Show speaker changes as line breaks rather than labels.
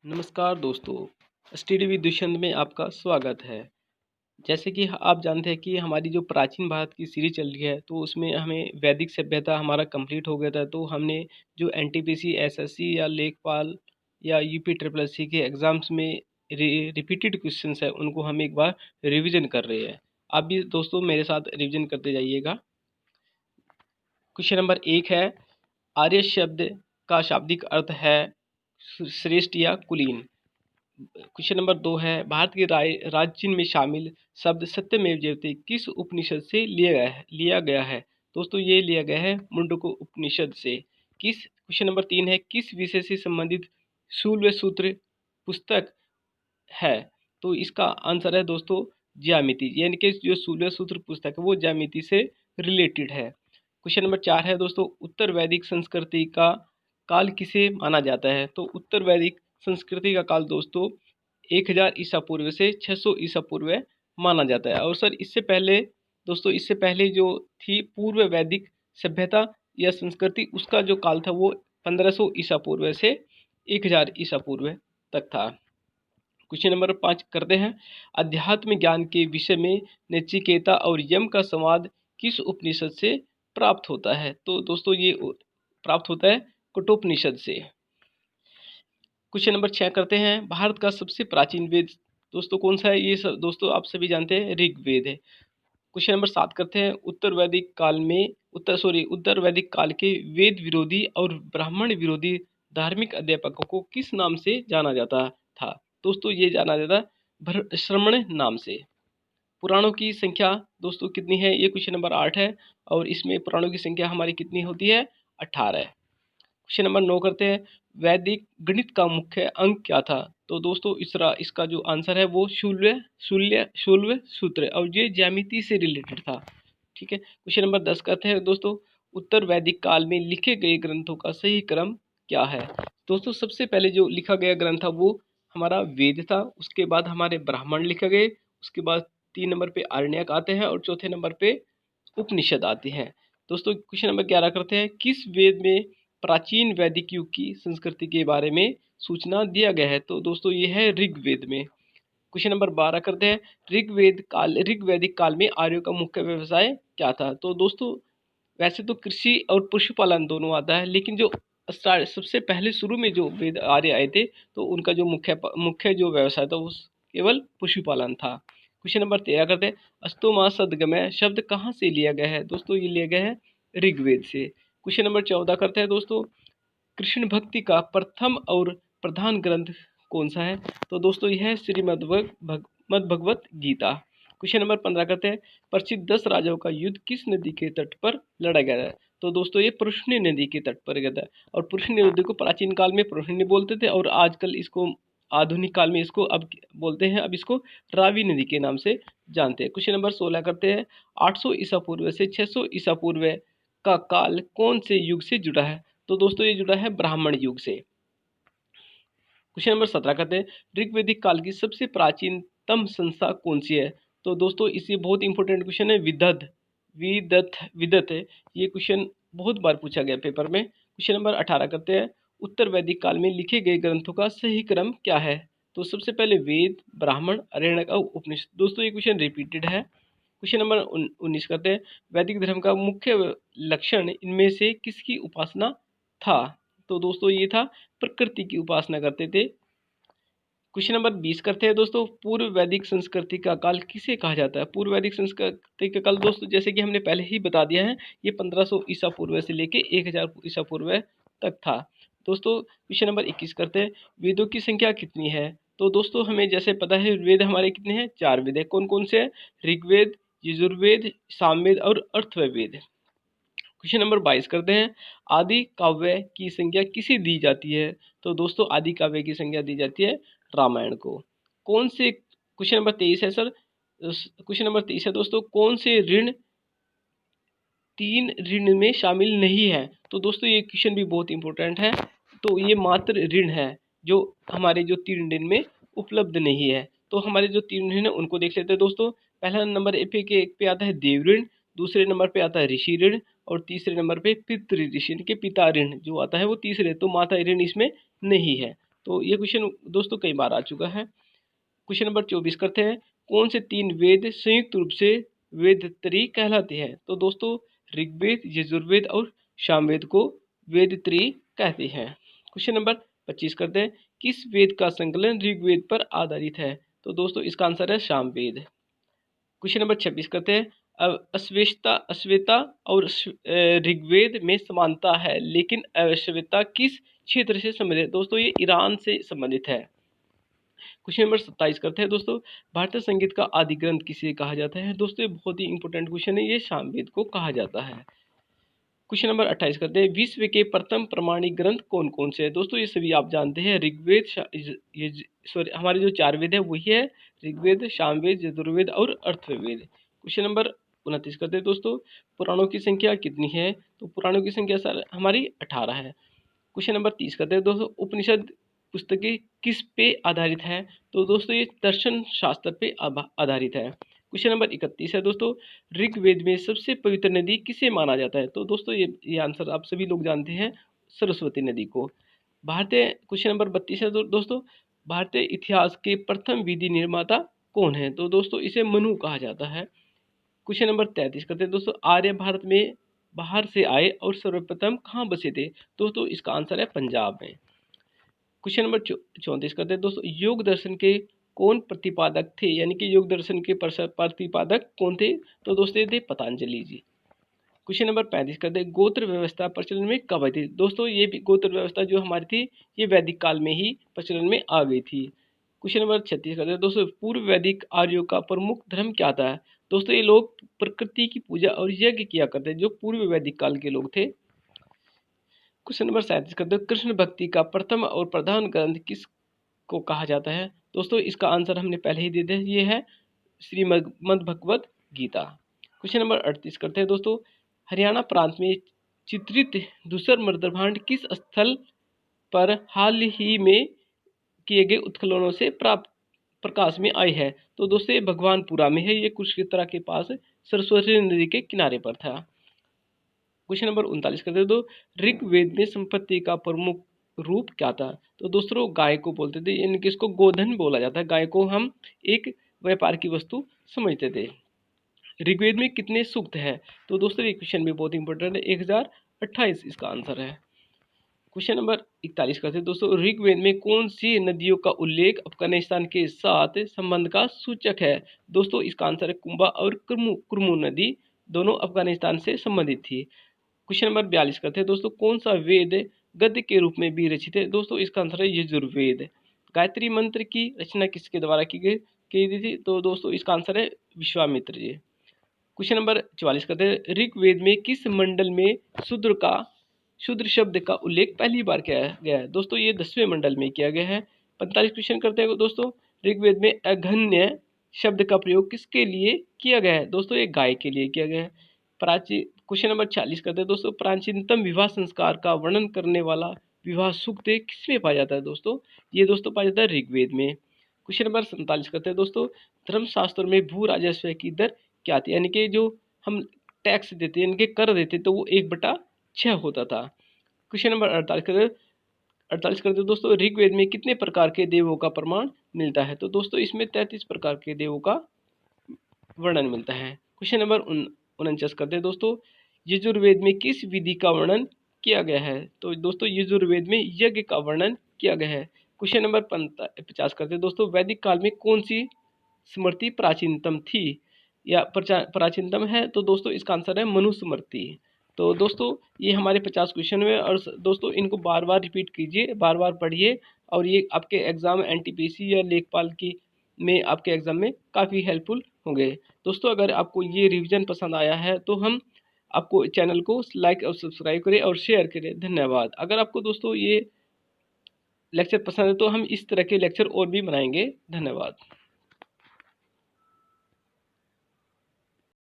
नमस्कार दोस्तों, study with Dushyant में आपका स्वागत है। जैसे कि आप जानते हैं कि हमारी जो प्राचीन भारत की सीरीज चल रही है, तो उसमें हमें वैदिक सभ्यता हमारा कंप्लीट हो गया था। तो हमने जो एनटीपीसी, एसएससी या लेखपाल या यूपी ट्रिपल एससी के एग्ज़ाम्स में रिपीटेड क्वेश्चंस है, उनको हम एक बार रिवीजन कर रहे हैं। आप भी दोस्तों मेरे साथ रिवीजन करते जाइएगा। क्वेश्चन नंबर 1 है, आर्य शब्द का शाब्दिक अर्थ है श्रेष्ठ या कुलीन। क्वेश्चन नंबर 2 है, भारत के राजचिन्ह में शामिल शब्द सत्यमेव जयते किस उपनिषद से लिया गया है। दोस्तों ये लिया गया है मुंडको उपनिषद से। क्वेश्चन नंबर 3 है, किस विषय से संबंधित शूल व सूत्र पुस्तक है। तो इसका आंसर है दोस्तों ज्यामिति, यानी कि जो शूल व सूत्र पुस्तक है वो ज्यामिति से रिलेटेड है। क्वेश्चन नंबर 4 है दोस्तों, उत्तर वैदिक संस्कृति का काल किसे माना जाता है। तो उत्तर वैदिक संस्कृति का काल दोस्तों 1000 ईसा पूर्व से 600 ईसा पूर्व माना जाता है। और सर इससे पहले दोस्तों, इससे पहले जो थी पूर्व वैदिक सभ्यता या संस्कृति, उसका जो काल था वो 1500 ईसा पूर्व से 1000 ईसा पूर्व तक था। क्वेश्चन नंबर 5 करते हैं, अध्यात्म ज्ञान के विषय में नचिकेता और यम का संवाद किस उपनिषद से प्राप्त होता है। तो दोस्तों ये प्राप्त होता है कठोपनिषद से। क्वेश्चन नंबर 6 करते हैं, भारत का सबसे प्राचीन वेद दोस्तों कौन सा है। ये दोस्तों आप सभी जानते हैं ऋग्वेद है। क्वेश्चन नंबर 7 करते हैं, उत्तर वैदिक काल के वेद विरोधी और ब्राह्मण विरोधी धार्मिक अध्यापकों को किस नाम से जाना जाता था। दोस्तों ये जाना जाता श्रमण नाम से। पुराणों की संख्या दोस्तों कितनी है, ये क्वेश्चन नंबर 8 है। और इसमें पुराणों की संख्या हमारी कितनी होती है, 18। क्वेश्चन नंबर 9 करते हैं, वैदिक गणित का मुख्य अंक क्या था। तो दोस्तों इसका जो आंसर है वो शूल्य सूत्र, और ये ज्यामिति से रिलेटेड था। ठीक है। क्वेश्चन नंबर 10 कहते हैं दोस्तों, उत्तर वैदिक काल में लिखे गए ग्रंथों का सही क्रम क्या है। दोस्तों सबसे पहले जो लिखा गया ग्रंथ था वो हमारा वेद था, उसके बाद हमारे ब्राह्मण लिखे गए, उसके बाद 3 नंबर पे आरण्यक आते हैं और चौथे नंबर पे उपनिषद आते हैं। दोस्तों क्वेश्चन नंबर 11 करते हैं, किस वेद में प्राचीन वैदिक युग की संस्कृति के बारे में सूचना दिया गया है। तो दोस्तों ये है ऋग्वेद में। क्वेश्चन नंबर 12 करते हैं, ऋग्वैदिक काल में आर्यों का मुख्य व्यवसाय क्या था। तो दोस्तों वैसे तो कृषि और पशुपालन दोनों आता है, लेकिन जो सबसे पहले शुरू में जो वेद आर्य आए थे, तो उनका जो मुख्य जो व्यवसाय था वो केवल पशुपालन था। क्वेश्चन नंबर 13 करते हैं, अस्तोमा सदगमय शब्द कहाँ से लिया गया है। दोस्तों ये लिया गया है ऋग्वेद से। क्वेश्चन नंबर 14 करते हैं दोस्तों, कृष्ण भक्ति का प्रथम और प्रधान ग्रंथ कौन सा है। तो दोस्तों यह है श्रीमद् भगवत गीता। क्वेश्चन नंबर 15 करते हैं, प्रसिद्ध 10 राजाओं का युद्ध किस नदी के तट पर लड़ा गया है। तो दोस्तों ये पृष्णी नदी के तट पर गया था। और पृष्णी नदी को प्राचीन काल में पृष्णी बोलते थे, और आजकल इसको आधुनिक काल में इसको अब बोलते हैं, अब इसको रावी नदी के नाम से जानते हैं। क्वेश्चन नंबर 16 करते हैं, 800 ईसा पूर्व से 600 ईसा पूर्व का काल कौन से युग से जुड़ा है। तो दोस्तों ये जुड़ा है ब्राह्मण युग से। क्वेश्चन नंबर 17 कहते हैं, ऋग्वैदिक काल की सबसे प्राचीनतम संस्था कौन सी है। तो दोस्तों इसी बहुत इंपॉर्टेंट क्वेश्चन है, विदत है। ये क्वेश्चन बहुत बार पूछा गया पेपर में। क्वेश्चन नंबर 18 करते हैं, उत्तर वैदिक काल में लिखे गए ग्रंथों का सही क्रम क्या है। तो सबसे पहले वेद, ब्राह्मण, आरण्यक और उपनिषद। दोस्तों ये क्वेश्चन रिपीटेड है। क्वेश्चन नंबर 19 करते हैं, वैदिक धर्म का मुख्य लक्षण इनमें से किसकी उपासना था। तो दोस्तों ये था प्रकृति की उपासना करते थे। क्वेश्चन नंबर 20 करते हैं दोस्तों, पूर्व वैदिक संस्कृति का काल किसे कहा जाता है। पूर्व वैदिक संस्कृति का काल दोस्तों जैसे कि हमने पहले ही बता दिया है, ये 1500 ईसा पूर्व से लेके 1000 ईसा पूर्व तक था। दोस्तों क्वेश्चन नंबर 21 करते हैं, वेदों की संख्या कितनी है। तो दोस्तों हमें जैसे पता है वेद हमारे कितने हैं, 4 वेद है। कौन कौन से हैं, ऋग्वेद, यजुर्वेद, सामवेद और अर्थववेद। क्वेश्चन नंबर 22 करते हैं, आदि काव्य की संज्ञा किसे दी जाती है। तो दोस्तों आदि काव्य की संज्ञा दी जाती है रामायण को। कौन से क्वेश्चन नंबर 23 है सर, क्वेश्चन नंबर 23 है दोस्तों, कौन से ऋण 3 ऋण में शामिल नहीं है। तो दोस्तों ये क्वेश्चन भी बहुत इंपॉर्टेंट है। तो ये मात्र ऋण है जो हमारे जो 3 ऋण में उपलब्ध नहीं है। तो हमारे जो 3 ऋण है उनको देख लेते हैं दोस्तों। पहला नंबर पे आता है देव ऋण, दूसरे नंबर पे आता है ऋषि ऋण, और तीसरे नंबर पे पितृ ऋषि के पिता ऋण जो आता है वो तीसरे। तो माता ऋण इसमें नहीं है। तो ये क्वेश्चन दोस्तों कई बार आ चुका है। क्वेश्चन नंबर 24 करते हैं, कौन से 3 वेद संयुक्त रूप से वेदत्रयी कहलाते हैं? तो दोस्तों ऋग्वेद, यजुर्वेद और सामवेद को वेदत्रयी कहते हैं। क्वेश्चन नंबर 25 करते हैं, किस वेद का संकलन ऋग्वेद पर आधारित है? तो दोस्तों इसका आंसर है सामवेद। क्वेश्चन नंबर 26 करते हैं, अश्वेता और ऋग्वेद में समानता है, लेकिन अश्वेता किस क्षेत्र से संबंधित है? दोस्तों ये ईरान से संबंधित है। क्वेश्चन नंबर 27 करते हैं दोस्तों, भारतीय संगीत का आदि ग्रंथ किसे कहा जाता है? दोस्तों ये बहुत ही इंपॉर्टेंट क्वेश्चन है, ये सामवेद को कहा जाता है। क्वेश्चन नंबर 28 करते हैं, विश्व के प्रथम प्रमाणिक ग्रंथ कौन कौन से हैं? दोस्तों ये सभी आप जानते हैं, ऋग्वेद, सॉरी हमारे जो 4 वेद है वही है ऋग्वेद, सामवेद, यजुर्वेद और अथर्ववेद। क्वेश्चन नंबर 29 करते हैं दोस्तों, पुराणों की संख्या कितनी है? तो पुराणों की संख्या सर हमारी 18 है। क्वेश्चन नंबर 30 करते हैं दोस्तों, उपनिषद पुस्तकें किस पे आधारित है? तो दोस्तों ये दर्शन शास्त्र पे आधारित है। क्वेश्चन नंबर 31 है दोस्तों, ऋग्वेद में सबसे पवित्र नदी किसे माना जाता है? तो दोस्तों ये आंसर आप सभी लोग जानते हैं, सरस्वती नदी को। भारतीय क्वेश्चन नंबर 32 है दोस्तों, भारतीय इतिहास के प्रथम विधि निर्माता कौन है? तो दोस्तों इसे मनु कहा जाता है। क्वेश्चन नंबर 33 करते हैं दोस्तों, आर्य भारत में बाहर से आए और सर्वप्रथम कहाँ बसे थे? दोस्तों इसका आंसर है पंजाब में। क्वेश्चन नंबर 34 करते हैं दोस्तों, योग दर्शन के कौन प्रतिपादक थे? यानी कि योग दर्शन के प्रतिपादक कौन थे? तो दोस्तों ये थे पतंजलि जी। क्वेश्चन नंबर 35 करते हैं, गोत्र व्यवस्था प्रचलन में कब आई थी? दोस्तों ये भी गोत्र व्यवस्था जो हमारी थी ये वैदिक काल में ही प्रचलन में आ गई थी। क्वेश्चन नंबर 36 करते हैं दोस्तों, पूर्व वैदिक आर्यों का प्रमुख धर्म क्या था? दोस्तों ये लोग प्रकृति की पूजा और यज्ञ किया करते हैं, जो पूर्व वैदिक काल के लोग थे। क्वेश्चन नंबर 37 करते हैं, कृष्ण भक्ति का प्रथम और प्रधान ग्रंथ किस को कहा जाता है? दोस्तों इसका आंसर हमने पहले ही दे दिया, ये है श्रीमद् भगवत गीता। क्वेश्चन नंबर 38 करते हैं दोस्तों, हरियाणा प्रांत में चित्रित धूसर मर्दभांड किस स्थल पर हाल ही में किए गए उत्खननों से प्राप्त प्रकाश में आई है? तो दोस्तों ये भगवानपुरा में है, ये कुरुक्षेत्र के पास सरस्वती नदी के किनारे पर था। क्वेश्चन नंबर 39 करते हैं, तो ऋग्वेद में संपत्ति का प्रमुख रूप क्या था? तो दोस्तों गाय को बोलते थे, यानी कि इसको गोधन बोला जाता है, गाय को हम एक व्यापार की वस्तु समझते थे। ऋग्वेद में कितने सूक्त है? तो दोस्तों ये क्वेश्चन भी बहुत इंपॉर्टेंट है, 1028 इसका आंसर है। क्वेश्चन नंबर 41 करते हैं दोस्तों, ऋग्वेद में कौन सी नदियों का उल्लेख अफगानिस्तान के साथ संबंध का सूचक है? दोस्तों इसका आंसर है कुंभा और कुर्मू नदी, दोनों अफगानिस्तान से संबंधित थी। क्वेश्चन नंबर 42 करते हैं दोस्तों, कौन सा वेद गद्य के रूप में भी रचित है? दोस्तों इसका आंसर है यजुर्वेद। गायत्री मंत्र की रचना किसके द्वारा की गई थी? तो दोस्तों इसका आंसर है विश्वामित्र जी। क्वेश्चन नंबर 44 करते हैं, ऋग्वेद में किस मंडल में शूद्र शब्द का उल्लेख पहली बार किया गया है? दोस्तों ये 10वें मंडल में किया गया है। 45 क्वेश्चन करते हैं दोस्तों, ऋग्वेद में अघन्य शब्द का प्रयोग किसके लिए किया गया है? दोस्तों ये गाय के लिए किया गया है। प्राचीन क्वेश्चन नंबर 40 करते हैं दोस्तों, प्राचीनतम विवाह संस्कार का वर्णन करने वाला विवाह सूक्त किसमें पाया जाता है? दोस्तों ये दोस्तों पाया जाता है ऋग्वेद में। क्वेश्चन नंबर 47 करते हैं दोस्तों, धर्मशास्त्र में भू राजस्व की दर क्या थी? यानी कि जो हम टैक्स देते हैं, इनके कर देते तो वो 1/6 होता था। क्वेश्चन नंबर 48 करते हैं दोस्तों, ऋग्वेद में कितने प्रकार के देवों का प्रमाण मिलता है? तो दोस्तों इसमें 33 प्रकार के देवों का वर्णन मिलता है। क्वेश्चन नंबर 49 करते हैं दोस्तों, यजुर्वेद में किस विधि का वर्णन किया गया है? तो दोस्तों यजुर्वेद में यज्ञ का वर्णन किया गया है। क्वेश्चन नंबर 50 करते हैं दोस्तों, वैदिक काल में कौन सी स्मृति प्राचीनतम थी या प्राचीनतम है? तो दोस्तों इसका आंसर है मनुस्मृति। तो दोस्तों ये हमारे 50 क्वेश्चन हुए, और दोस्तों इनको बार बार रिपीट कीजिए, बार बार पढ़िए, और ये आपके एग्जाम एनटीपीसी या लेखपाल की में आपके एग्जाम में काफ़ी हेल्पफुल होंगे। दोस्तों अगर आपको ये रिवीजन पसंद आया है तो हम आपको चैनल को लाइक और सब्सक्राइब करें और शेयर करें। धन्यवाद। अगर आपको दोस्तों ये लेक्चर पसंद है तो हम इस तरह के लेक्चर और भी बनाएंगे। धन्यवाद।